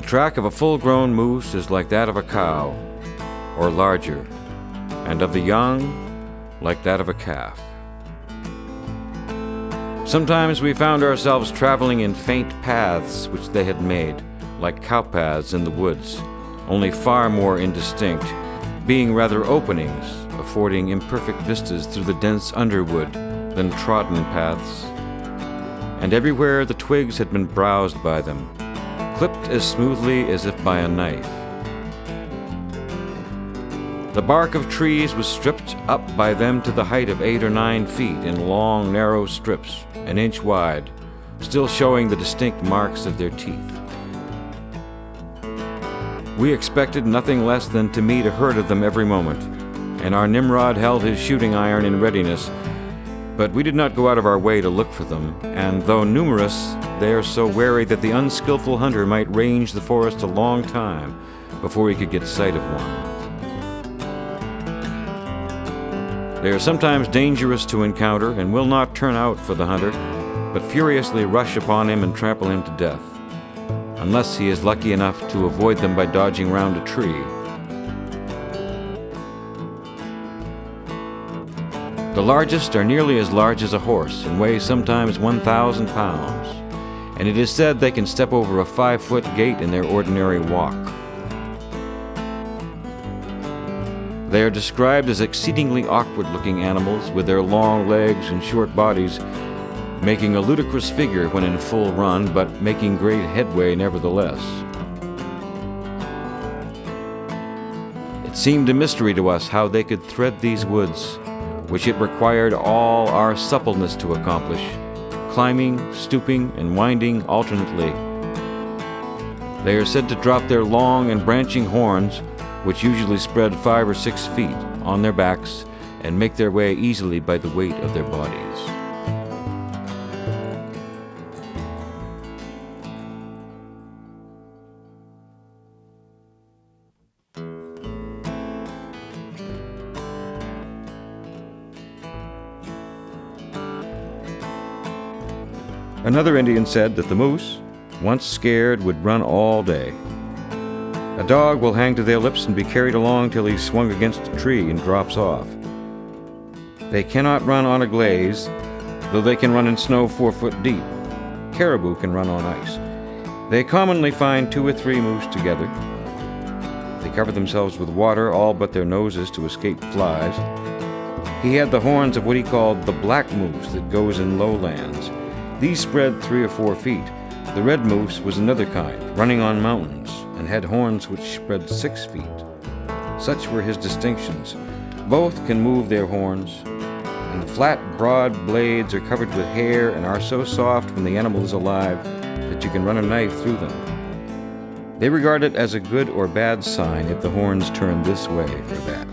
track of a full-grown moose is like that of a cow, or larger, and of the young, like that of a calf. Sometimes we found ourselves traveling in faint paths which they had made, like cow paths in the woods, only far more indistinct, being rather openings, affording imperfect vistas through the dense underwood than trodden paths. And everywhere the twigs had been browsed by them, clipped as smoothly as if by a knife. The bark of trees was stripped up by them to the height of 8 or 9 feet in long, narrow strips, an inch wide, still showing the distinct marks of their teeth. We expected nothing less than to meet a herd of them every moment, and our Nimrod held his shooting iron in readiness, but we did not go out of our way to look for them, and though numerous, they are so wary that the unskillful hunter might range the forest a long time before he could get sight of one. They are sometimes dangerous to encounter and will not turn out for the hunter, but furiously rush upon him and trample him to death, unless he is lucky enough to avoid them by dodging round a tree. The largest are nearly as large as a horse and weigh sometimes 1,000 pounds, and it is said they can step over a 5-foot gate in their ordinary walk. They are described as exceedingly awkward-looking animals with their long legs and short bodies, making a ludicrous figure when in full run, but making great headway nevertheless. It seemed a mystery to us how they could thread these woods, which it required all our suppleness to accomplish, climbing, stooping, and winding alternately. They are said to drop their long and branching horns, which usually spread 5 or 6 feet, on their backs and make their way easily by the weight of their bodies. Another Indian said that the moose, once scared, would run all day. A dog will hang to their lips and be carried along till he's swung against a tree and drops off. They cannot run on a glaze, though they can run in snow 4 foot deep. Caribou can run on ice. They commonly find 2 or 3 moose together. They cover themselves with water, all but their noses, to escape flies. He had the horns of what he called the black moose that goes in lowlands. These spread 3 or 4 feet. The red moose was another kind, running on mountains, and had horns which spread 6 feet. Such were his distinctions. Both can move their horns, and the flat, broad blades are covered with hair and are so soft when the animal is alive that you can run a knife through them. They regard it as a good or bad sign if the horns turn this way or that.